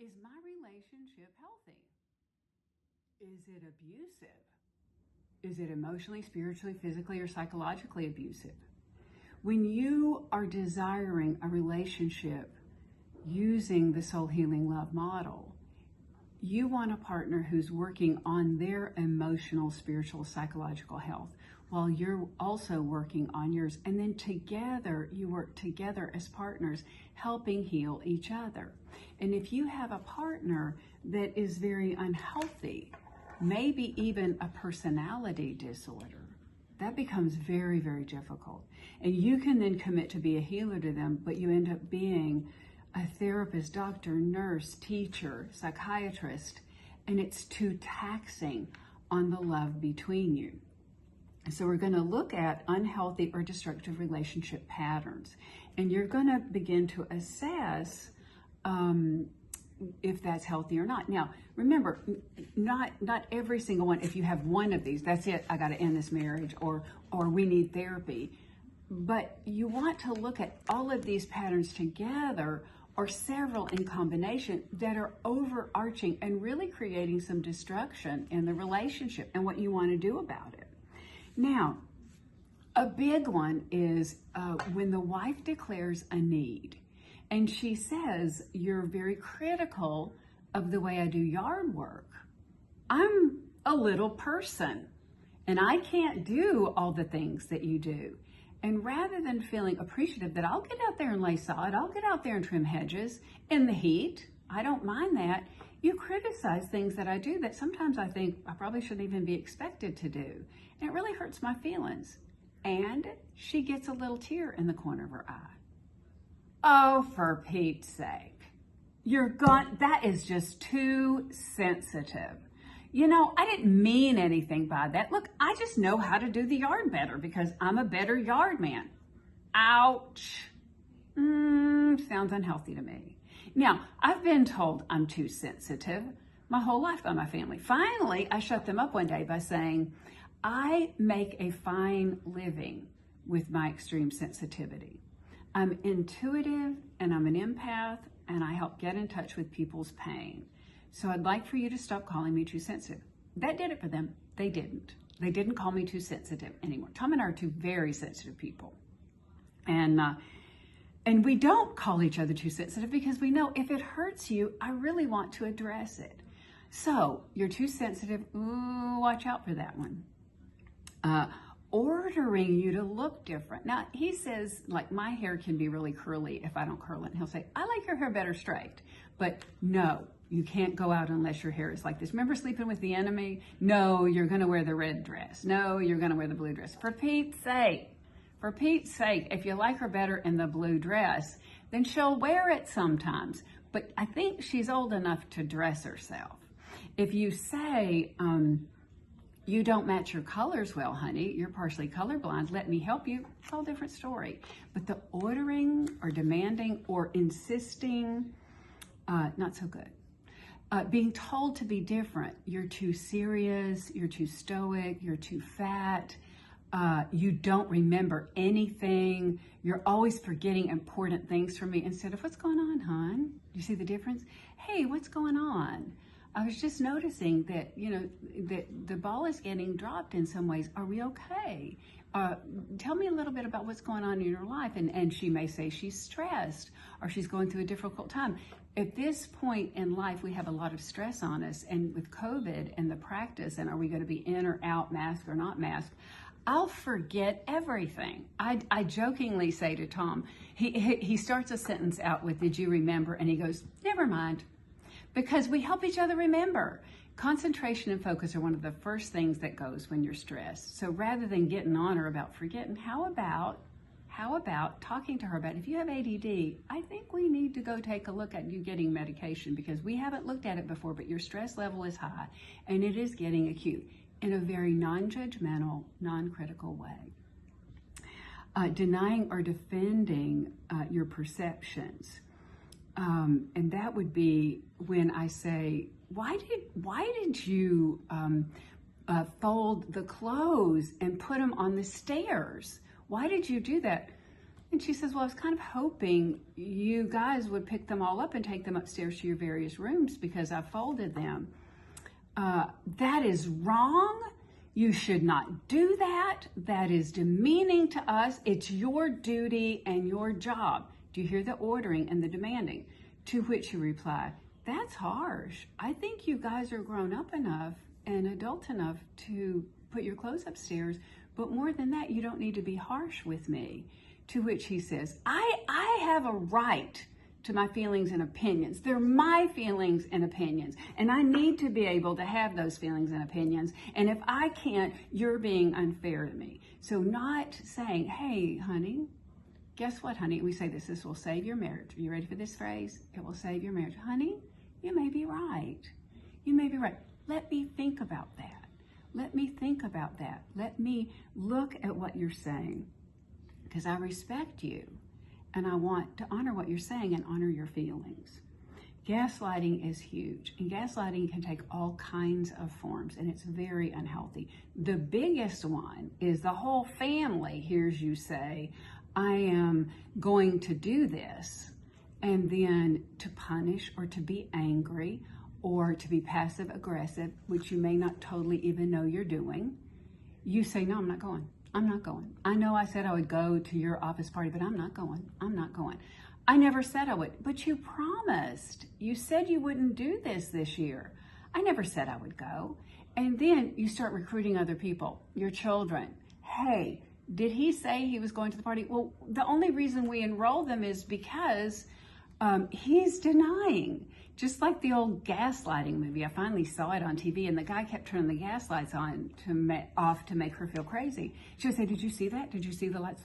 Is my relationship healthy? Is it abusive? Is it emotionally, spiritually, physically, or psychologically abusive? When you are desiring a relationship using the soul healing love model, you want a partner who's working on their emotional, spiritual, psychological health while you're also working on yours. And then together, you work together as partners, helping heal each other. And if you have a partner that is very unhealthy, maybe even a personality disorder, that becomes very, very difficult. And you can then commit to be a healer to them, but you end up being a therapist, doctor, nurse, teacher, psychiatrist, and it's too taxing on the love between you. So we're going to look at unhealthy or destructive relationship patterns, and you're going to begin to assess if that's healthy or not. Now, remember, not every single one. If you have one of these, that's it. I got to end this marriage, or we need therapy. But you want to look at all of these patterns together, or several in combination, that are overarching and really creating some destruction in the relationship and what you want to do about it. Now, a big one is when the wife declares a need and she says, "You're very critical of the way I do yard work. I'm a little person and I can't do all the things that you do." And rather than feeling appreciative that I'll get out there and lay sod, I'll get out there and trim hedges in the heat, I don't mind that, you criticize things that I do that sometimes I think I probably shouldn't even be expected to do. And it really hurts my feelings. And she gets a little tear in the corner of her eye. Oh, for Pete's sake. That is just too sensitive. You know, I didn't mean anything by that. Look, I just know how to do the yard better because I'm a better yard man. Ouch. Sounds unhealthy to me. Now, I've been told I'm too sensitive my whole life by my family. Finally, I shut them up one day by saying, I make a fine living with my extreme sensitivity. I'm intuitive and I'm an empath and I help get in touch with people's pain. So I'd like for you to stop calling me too sensitive. That did it for them. They didn't. They didn't call me too sensitive anymore. Tom and I are two very sensitive people. And we don't call each other too sensitive because we know if it hurts you, I really want to address it. So you're too sensitive. Ooh, watch out for that one. Ordering you to look different. Now, he says, like, my hair can be really curly if I don't curl it. And he'll say, I like your hair better straight. But no, you can't go out unless your hair is like this. Remember Sleeping with the Enemy? No, you're going to wear the red dress. No, you're going to wear the blue dress. For Pete's sake, if you like her better in the blue dress, then she'll wear it sometimes. But I think she's old enough to dress herself. If you say, you don't match your colors well, honey, you're partially colorblind, let me help you, it's all a different story. But the ordering or demanding or insisting, not so good. Being told to be different, you're too serious, you're too stoic, you're too fat, you don't remember anything, you're always forgetting important things from me instead of, what's going on, hon? You see the difference? Hey, what's going on? I was just noticing that, you know, that the ball is getting dropped in some ways. Are we okay? Tell me a little bit about what's going on in your life. And she may say she's stressed or she's going through a difficult time. At this point in life, we have a lot of stress on us. And with COVID and the practice, and are we going to be in or out, mask or not mask, I'll forget everything. I jokingly say to Tom, he starts a sentence out with, did you remember? And he goes, never mind. Because we help each other remember. Concentration and focus are one of the first things that goes when you're stressed. So rather than getting on her about forgetting, how about talking to her about, if you have ADD, I think we need to go take a look at you getting medication because we haven't looked at it before, but your stress level is high and it is getting acute in a very non-judgmental, non-critical way. Denying or defending your perceptions. And that would be when I say, why did you fold the clothes and put them on the stairs? Why did you do that? And she says, well, I was kind of hoping you guys would pick them all up and take them upstairs to your various rooms because I folded them. That is wrong. You should not do that. That is demeaning to us. It's your duty and your job. Do you hear the ordering and the demanding? To which you reply, that's harsh. I think you guys are grown up enough and adult enough to put your clothes upstairs, but more than that, you don't need to be harsh with me. To which he says, I have a right to my feelings and opinions. They're my feelings and opinions, and I need to be able to have those feelings and opinions. And if I can't, you're being unfair to me. So not saying, hey, honey, guess what, honey? We say this will save your marriage. Are you ready for this phrase? It will save your marriage. Honey, you may be right. You may be right. Let me think about that. Let me think about that. Let me look at what you're saying, because I respect you and I want to honor what you're saying and honor your feelings. Gaslighting is huge, and gaslighting can take all kinds of forms, and it's very unhealthy. The biggest one is the whole family hears you say, I am going to do this, and then to punish or to be angry or to be passive aggressive, which you may not totally even know you're doing. You say, no, I'm not going. I'm not going. I know I said I would go to your office party, but I'm not going. I'm not going. I never said I would, but you promised. You said you wouldn't do this year. I never said I would go. And then you start recruiting other people, your children. Hey, did he say he was going to the party? Well, the only reason we enroll them is because he's denying. Just like the old Gaslighting movie. I finally saw it on TV, and the guy kept turning the gas lights on off to make her feel crazy. She would say, did you see that? Did you see the lights?